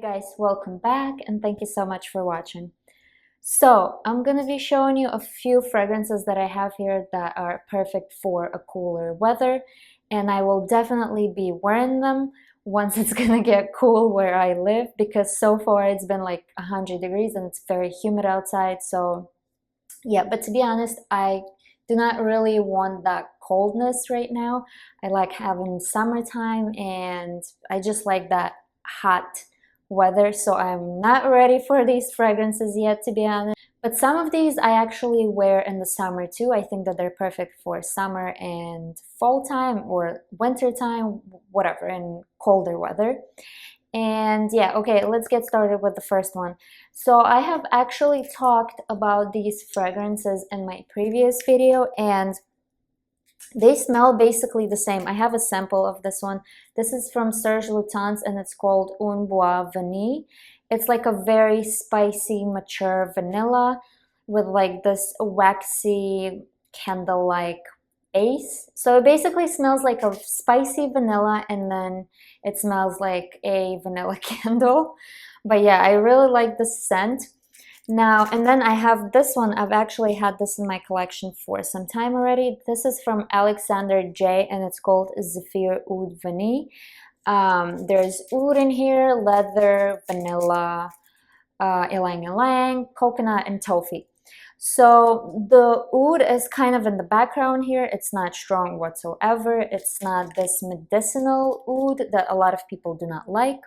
Hi guys, welcome back and thank you so much for watching. So I'm gonna be showing you a few fragrances that I have here that are perfect for a cooler weather, and I will definitely be wearing them once it's gonna get cool where I live, because so far it's been like 100 degrees and it's very humid outside. So yeah, but to be honest, I do not really want that coldness right now. I like having summertime and I just like that hot weather, so I'm not ready for these fragrances yet, to be honest. But some of these I actually wear in the summer too. I think that they're perfect for summer and fall time or winter time, whatever, in colder weather. And yeah, okay, let's get started with the first one. So I have actually talked about these fragrances in my previous video, and they smell basically the same. I have a sample of this one. This is from Serge Lutens and it's called Un Bois Vanille. It's like a very spicy, mature vanilla with like this waxy candle-like base. So it basically smells like a spicy vanilla and then it smells like a vanilla candle. But yeah, I really like the scent. Now, and then I have this one. I've actually had this in my collection for some time already. This is from Alexander J and it's called Zephyr Oud Vanille. There's oud in here, leather, vanilla, ylang ylang, coconut, and toffee. So the oud is kind of in the background here. It's not strong whatsoever. It's not this medicinal oud that a lot of people do not like.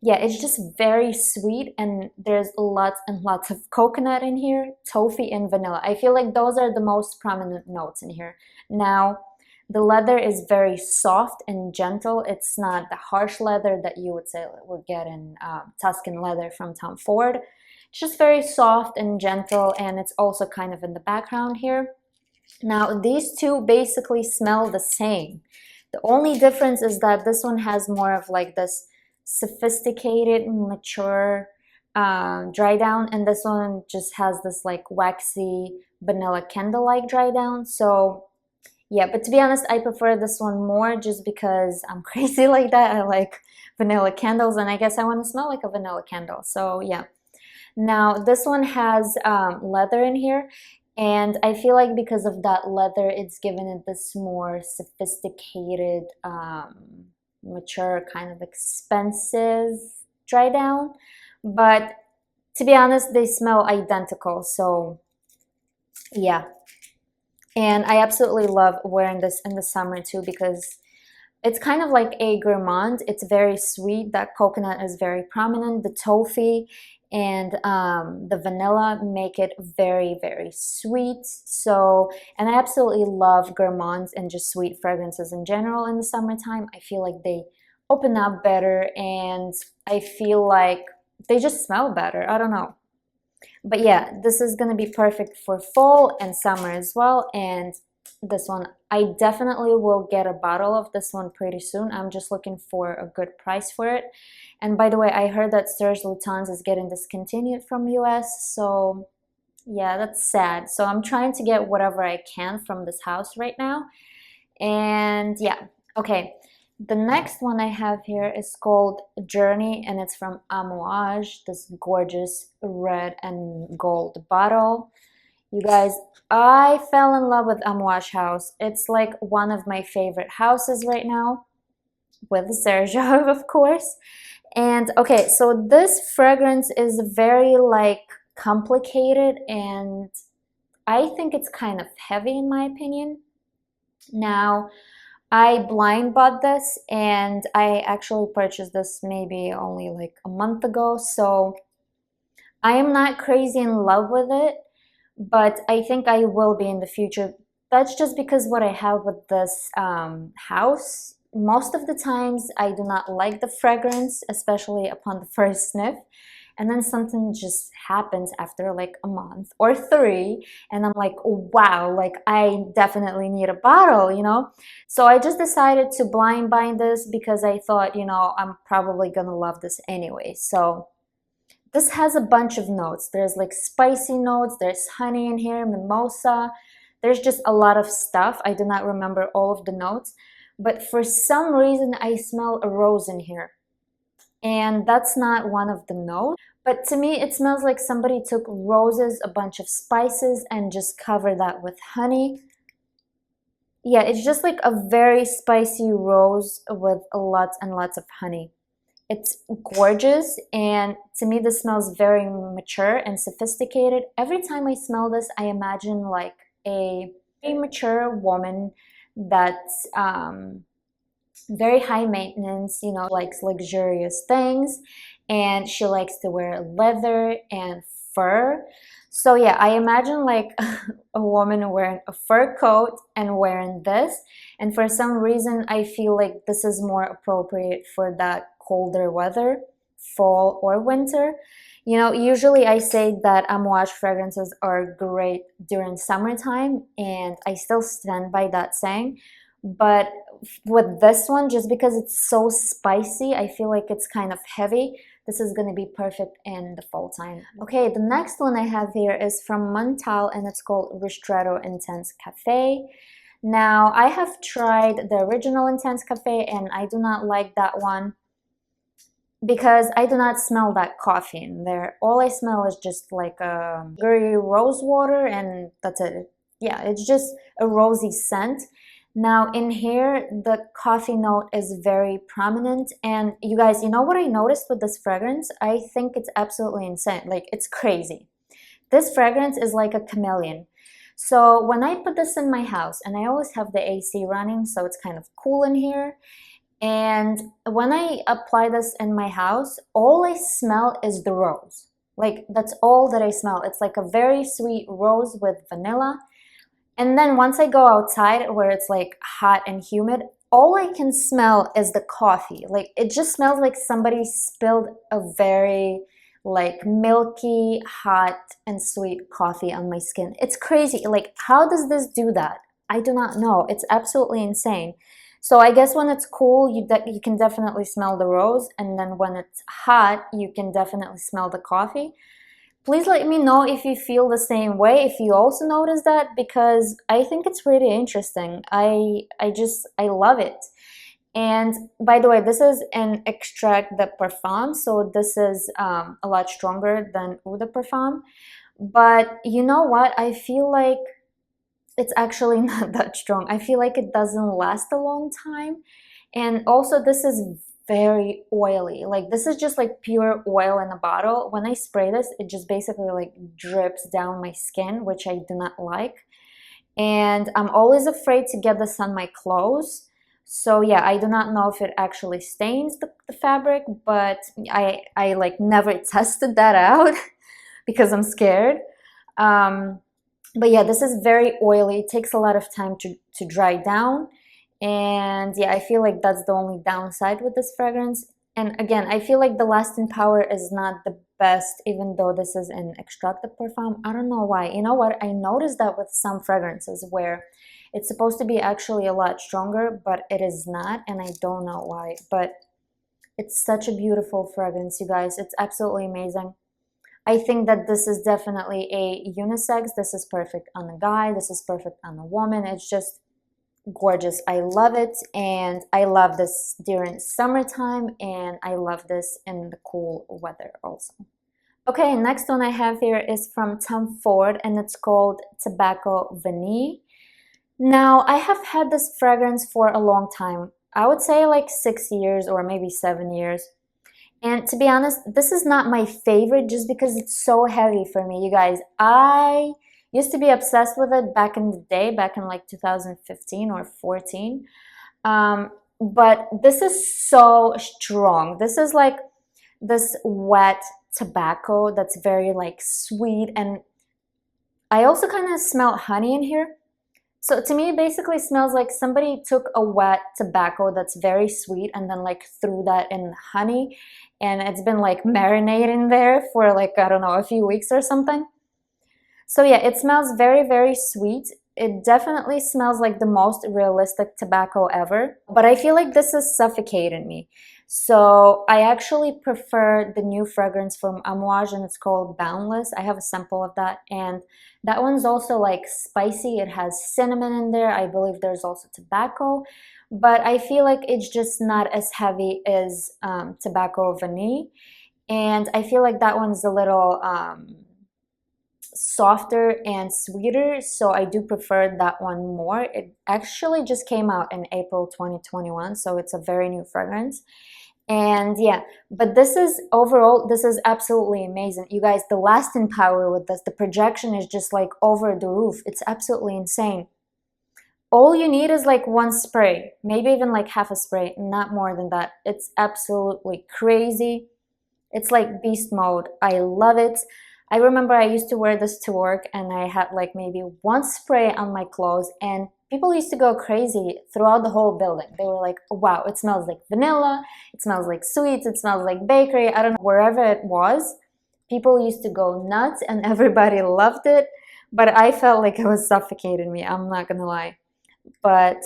Yeah, it's just very sweet and there's lots and lots of coconut in here, toffee, and vanilla. I feel like those are the most prominent notes in here. Now, the leather is very soft and gentle. It's not the harsh leather that you would say would get in Tuscan leather from Tom Ford. It's just very soft and gentle, and it's also kind of in the background here. Now, these two basically smell the same. The only difference is that this one has more of like this sophisticated, mature dry down, and this one just has this like waxy vanilla candle-like dry down. So yeah, but to be honest, I prefer this one more just because I'm crazy like that. I like vanilla candles and I guess I want to smell like a vanilla candle. So yeah. Now this one has leather in here, and I feel like because of that leather, it's given it this more sophisticated, mature, kind of expensive dry down. But to be honest, they smell identical. So yeah. And I absolutely love wearing this in the summer too because it's kind of like a gourmand. It's very sweet. That coconut is very prominent. The toffee and the vanilla make it very, very sweet. So, and I absolutely love gourmands and just sweet fragrances in general in the summertime. I feel like they open up better and I feel like they just smell better. I don't know. But yeah, this is gonna be perfect for fall and summer as well. And this one, I definitely will get a bottle of this one pretty soon. I'm just looking for a good price for it. And by the way, I heard that Serge Lutens is getting discontinued from US, so yeah, that's sad. So I'm trying to get whatever I can from this house right now. And yeah, okay. The next one I have here is called Journey and it's from Amouage, this gorgeous red and gold bottle. You guys, I fell in love with Amouage house. It's like one of my favorite houses right now, with Serge, of course. And okay, so this fragrance is very like complicated and I think it's kind of heavy in my opinion. Now, I blind bought this and I actually purchased this maybe only like a month ago, so I am not crazy in love with it, but I think I will be in the future. That's just because what I have with this house, most of the times I do not like the fragrance, especially upon the first sniff. And then something just happens after like a month or three, and I'm like, wow, like I definitely need a bottle, you know? So I just decided to blind buy this because I thought, you know, I'm probably gonna love this anyway. So this has a bunch of notes. There's like spicy notes, there's honey in here, mimosa. There's just a lot of stuff. I do not remember all of the notes, but for some reason I smell a rose in here. and that's not one of the notes. But to me, it smells like somebody took roses, a bunch of spices, and just covered that with honey. Yeah, it's just like a very spicy rose with lots and lots of honey. It's gorgeous, and to me this smells very mature and sophisticated. Every time I smell this, I imagine like a very mature woman that's very high maintenance, you know, likes luxurious things, and she likes to wear leather and fur. So yeah, I imagine like a woman wearing a fur coat and wearing this, and for some reason I feel like this is more appropriate for that colder weather, fall or winter. You know, usually I say that amouage fragrances are great during summertime, and I still stand by that saying. But with this one, just because it's so spicy, I feel like it's kind of heavy. This is going to be perfect in the fall time. Okay, the next one I have here is from Montal, and it's called Ristretto Intense Cafe. Now, I have tried the original Intense Cafe, and I do not like that one because I do not smell that coffee in there. All I smell is just like a sugary rose water, and that's it. Yeah, it's just a rosy scent. Now in here, the coffee note is very prominent, and you guys, you know what I noticed with this fragrance? I think it's absolutely insane. Like, it's crazy. This fragrance is like a chameleon. So when I put this in my house, and I always have the AC running, so it's kind of cool in here, and when I apply this in my house, all I smell is the rose. Like, that's all that I smell. It's like a very sweet rose with vanilla. And then once I go outside where it's like hot and humid, all I can smell is the coffee. Like, it just smells like somebody spilled a very like milky, hot and sweet coffee on my skin. It's crazy. Like, how does this do that? I do not know. It's absolutely insane. So I guess when it's cool, you can definitely smell the rose, and then when it's hot, you can definitely smell the coffee. Please let me know if you feel the same way, if you also notice that, because I think it's really interesting. I love it. And by the way, this is an extract de parfum, so this is a lot stronger than eau de parfum. But you know what? I feel like it's actually not that strong. I feel like it doesn't last a long time. And also, this is very oily. Like, this is just like pure oil in a bottle. When I spray this, it just basically like drips down my skin, which I do not like. And I'm always afraid to get this on my clothes. So yeah, I do not know if it actually stains the fabric, but I like never tested that out because I'm scared. But yeah, this is very oily. It takes a lot of time to dry down. And yeah, I feel like that's the only downside with this fragrance. And again, I feel like the lasting power is not the best, even though this is an extract de parfum. I don't know why. You know what? I noticed that with some fragrances where it's supposed to be actually a lot stronger, but it is not, and I don't know why. But it's such a beautiful fragrance, you guys. It's absolutely amazing. I think that this is definitely a unisex. This is perfect on a guy. This is perfect on a woman. It's just gorgeous. I love it, and I love this during summertime, and I love this in the cool weather also. Okay, next one I have here is from Tom Ford, and it's called Tobacco Vanille. Now, I have had this fragrance for a long time. I would say like 6 years or maybe 7 years. And to be honest, this is not my favorite just because it's so heavy for me, you guys. I used to be obsessed with it back in the day, back in like 2015 or 14. But this is so strong. This is like this wet tobacco that's very like sweet, and I also kind of smell honey in here. So to me, it basically smells like somebody took a wet tobacco that's very sweet and then like threw that in honey, and it's been like marinating there for like, I don't know, a few weeks or something. So yeah, it smells very, very sweet. It definitely smells like the most realistic tobacco ever, but I feel like this is suffocating me. So I actually prefer the new fragrance from Amouage, and it's called Boundless. I have a sample of that, and that one's also like spicy. It has cinnamon in there. I believe there's also tobacco, but I feel like it's just not as heavy as Tobacco Vanille, and I feel like that one's a little softer and sweeter, so I do prefer that one more. It actually just came out in April 2021, so it's a very new fragrance. And yeah, but this is overall, this is absolutely amazing. You guys, the lasting power with this, the projection is just like over the roof. It's absolutely insane. All you need is like one spray, maybe even like half a spray, not more than that. It's absolutely crazy. It's like beast mode. I love it. I remember I used to wear this to work and I had like maybe one spray on my clothes and people used to go crazy throughout the whole building. They were like, wow, it smells like vanilla, it smells like sweets, it smells like bakery. I don't know, wherever it was, people used to go nuts and everybody loved it. But I felt like it was suffocating me, I'm not gonna lie. But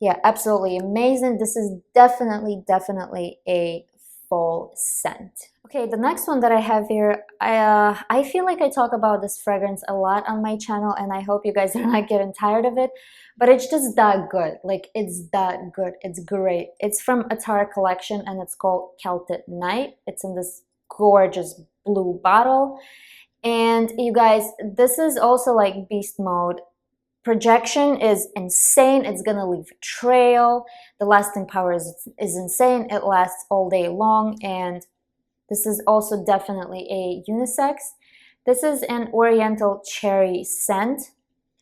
yeah, absolutely amazing. This is definitely a fall scent. Okay, the next one that I have here, I feel like I talk about this fragrance a lot on my channel and I hope you guys are not getting tired of it, but it's just that good. Like, it's that good. It's great. It's from ITALICA collection and it's called Celtic Night. It's in this gorgeous blue bottle. And you guys, this is also like beast mode. Projection is insane. It's gonna leave a trail. The lasting power is insane. It lasts all day long, and this is also definitely a unisex. This is an oriental cherry scent.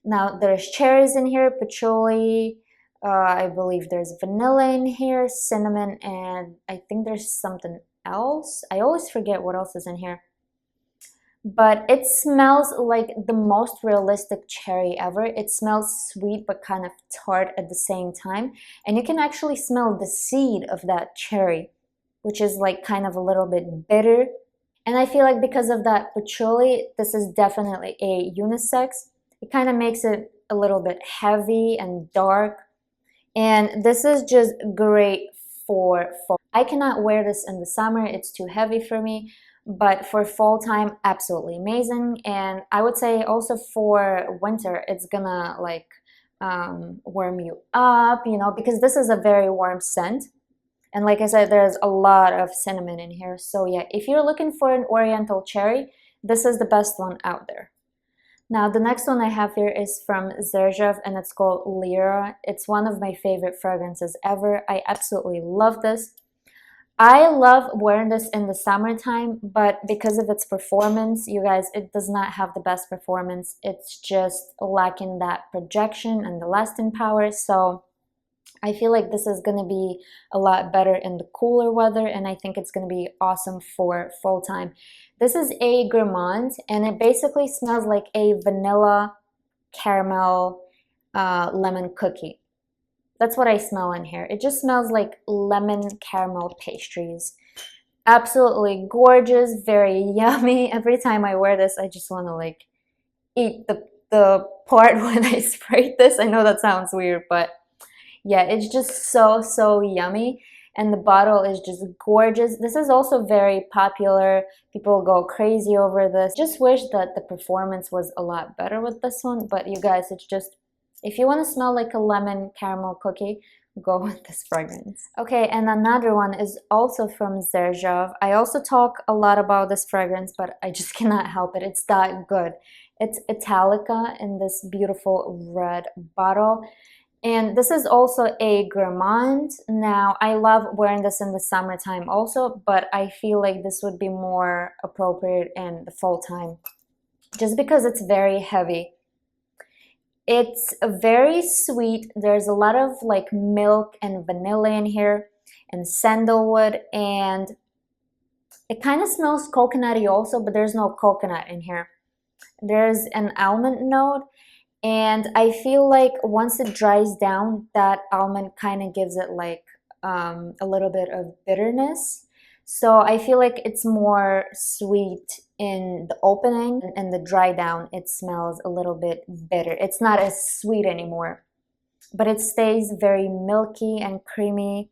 Now there's cherries in here, patchouli, I believe there's vanilla in here, cinnamon, and I think there's something else. I always forget what else is in here. But it smells like the most realistic cherry ever. It smells sweet but kind of tart at the same time. And you can actually smell the seed of that cherry, which is like kind of a little bit bitter. And I feel like because of that patchouli, this is definitely a unisex. It kind of makes it a little bit heavy and dark. And this is just great for fall. I cannot wear this in the summer. It's too heavy for me. But for fall time, absolutely amazing. And I would say also for winter, it's gonna like warm you up, you know, because this is a very warm scent. And like I said, there's a lot of cinnamon in here. So yeah, if you're looking for an oriental cherry, this is the best one out there. Now, the next one I have here is from Xerjev and it's called Lyra. It's one of my favorite fragrances ever. I absolutely love this. I love wearing this in the summertime, but because of its performance, you guys, it does not have the best performance. It's just lacking that projection and the lasting power. So I feel like this is going to be a lot better in the cooler weather, and I think it's going to be awesome for fall time. This is a gourmand, and it basically smells like a vanilla caramel lemon cookie. That's what I smell in here. It just smells like lemon caramel pastries. Absolutely gorgeous, very yummy. Every time I wear this, I just want to like eat the part when I sprayed this. I know that sounds weird, but yeah, it's just so yummy. And the bottle is just gorgeous. This is also very popular. People go crazy over this. Just wish that the performance was a lot better with this one, but you guys, it's just, if you want to smell like a lemon caramel cookie, go with this fragrance. Okay, and another one is also from Xerjev. I also talk a lot about this fragrance, but I just cannot help it. It's that good. It's ITALICA in this beautiful red bottle. And this is also a gourmand. Now, I love wearing this in the summertime also, but I feel like this would be more appropriate in the fall time, just because it's very heavy. It's very sweet. There's a lot of like milk and vanilla in here and sandalwood, and it kind of smells coconutty also, but there's no coconut in here. There's an almond note, and I feel like once it dries down, that almond kind of gives it like a little bit of bitterness. So I feel like it's more sweet in the opening, and the dry down, it smells a little bit bitter. It's not as sweet anymore, but it stays very milky and creamy,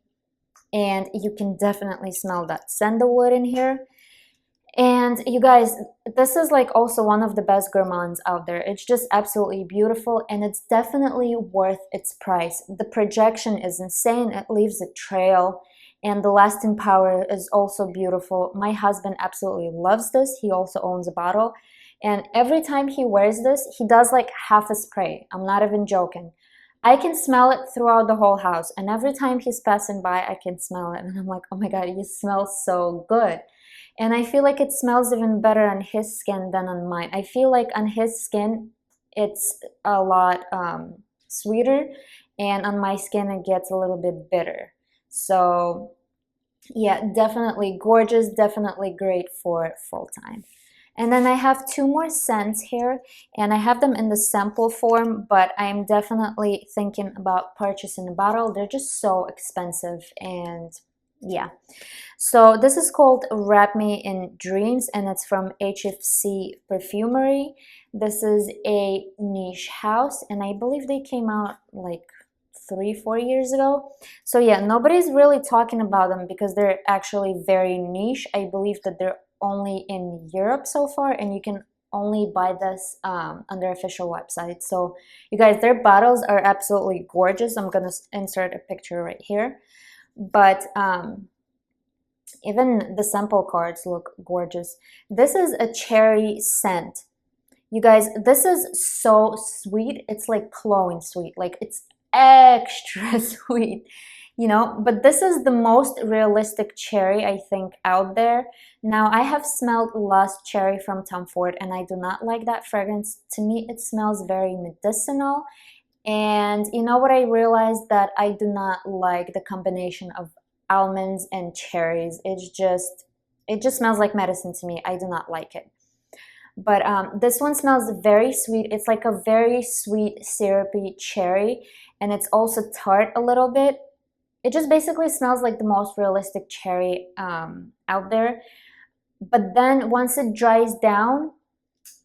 and you can definitely smell that sandalwood in here. And you guys, this is like also one of the best gourmands out there. It's just absolutely beautiful, and it's definitely worth its price. The projection is insane. It leaves a trail, and the lasting power is also beautiful. My husband absolutely loves this. He also owns a bottle, and every time he wears this, he does like half a spray. I'm not even joking. I can smell it throughout the whole house, and every time he's passing by, I can smell it, and I'm like, oh my god, you smell so good. And I feel like it smells even better on his skin than on mine. I feel like on his skin, it's a lot sweeter, and on my skin, it gets a little bit bitter. So yeah, definitely gorgeous, definitely great for full time. And then I have two more scents here, and I have them in the sample form, but I'm definitely thinking about purchasing a bottle. They're just so expensive, and yeah. So this is called Wrap Me in Dreams, and it's from HFC Perfumery. This is a niche house, and I believe they came out like 3-4 years ago. So yeah, nobody's really talking about them because they're actually very niche. I believe that they're only in Europe so far, and you can only buy this on their official website. So you guys, their bottles are absolutely gorgeous. I'm gonna insert a picture right here. But even the sample cards look gorgeous. This is a cherry scent. You guys, this is so sweet. It's like clone sweet. Like it's extra sweet, you know, but this is the most realistic cherry I think out there. Now, I have smelled Lost Cherry from Tom Ford, and I do not like that fragrance. To me, it smells very medicinal. And you know what I realized? That I do not like the combination of almonds and cherries. It just smells like medicine to me. I do not like it. But this one smells very sweet. It's like a very sweet syrupy cherry, and it's also tart a little bit. It just basically smells like the most realistic cherry out there. But then once it dries down,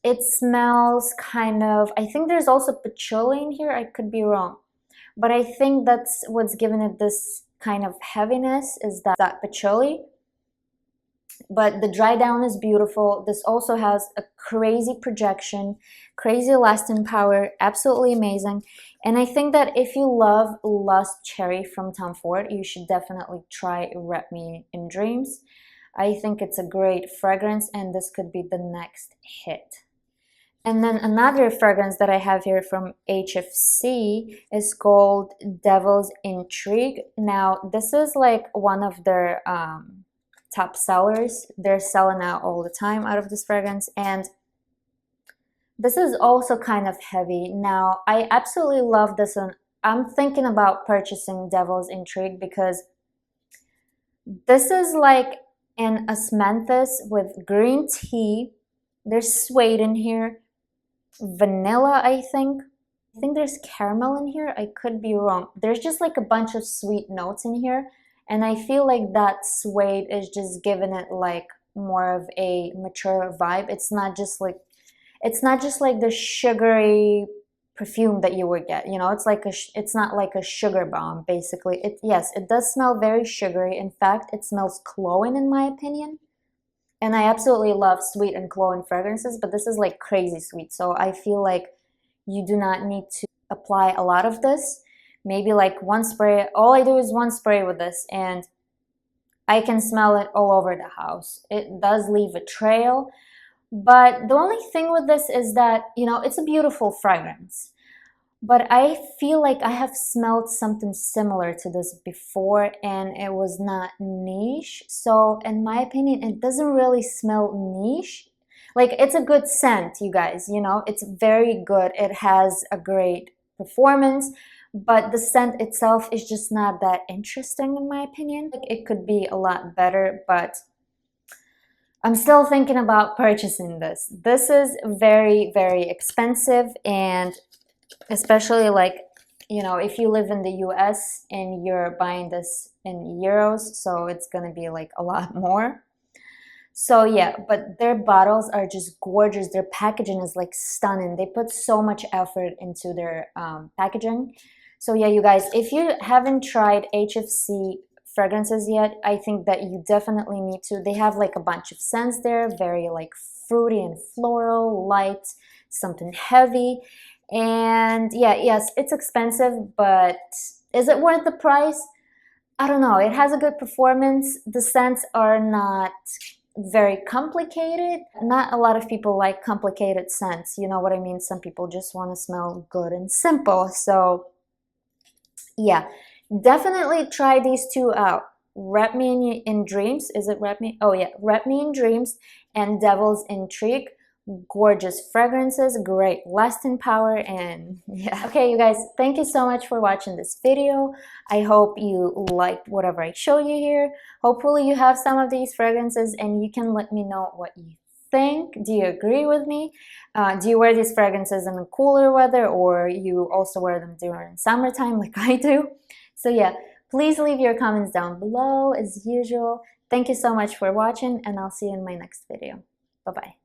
it smells kind of, I think there's also patchouli in here. I could be wrong, but I think that's what's giving it this kind of heaviness, is that patchouli. But the dry down is beautiful. This also has a crazy projection, crazy lasting power, absolutely amazing. And I think that if you love Lost Cherry from Tom Ford, you should definitely try Wrap Me in Dreams. I think it's a great fragrance, and this could be the next hit. And then another fragrance that I have here from HFC is called Devil's Intrigue. Now, this is like one of their top sellers. They're selling out all the time out of this fragrance, and this is also kind of heavy. Now, I absolutely love this one. I'm thinking about purchasing Devil's Intrigue because this is like an osmanthus with green tea. There's suede in here, vanilla, I think. I think there's caramel in here. I could be wrong. There's just like a bunch of sweet notes in here, and I feel like that suede is just giving it like more of a mature vibe. It's not just like the sugary perfume that you would get, you know. It's not like a sugar bomb basically. Yes, it does smell very sugary. In fact, it smells cloying in my opinion. And I absolutely love sweet and clone fragrances, but this is like crazy sweet. So I feel like you do not need to apply a lot of this. Maybe like one spray. All I do is one spray with this, and I can smell it all over the house. It does leave a trail, but the only thing with this is that, you know, it's a beautiful fragrance. But I feel like I have smelled something similar to this before, and it was not niche. So in my opinion, it doesn't really smell niche. Like, it's a good scent, you guys, you know, it's very good. It has a great performance, but the scent itself is just not that interesting in my opinion. Like, it could be a lot better, but I'm still thinking about purchasing this. This is very, very expensive, and especially like, you know, if you live in the US and you're buying this in euros, so it's gonna be like a lot more. So yeah, but their bottles are just gorgeous. Their packaging is like stunning. They put so much effort into their packaging. So yeah, you guys, if you haven't tried HFC fragrances yet, I think that you definitely need to. They have like a bunch of scents there, very like fruity and floral, light, something heavy. And yeah, yes, it's expensive, but is it worth the price? I don't know. It has a good performance. The scents are not very complicated. Not a lot of people like complicated scents. You know what I mean? Some people just want to smell good and simple. So yeah, definitely try these two out. Wrap Me in Dreams. Is it Wrap Me? Oh yeah, Wrap Me in Dreams and Devil's Intrigue. Gorgeous fragrances, great lasting power, and yeah. Okay, you guys, thank you so much for watching this video. I hope you liked whatever I show you here. Hopefully you have some of these fragrances and you can let me know what you think. Do you agree with me? Do you wear these fragrances in the cooler weather, or you also wear them during summertime like I do? So yeah, please leave your comments down below as usual. Thank you so much for watching, and I'll see you in my next video. Bye bye.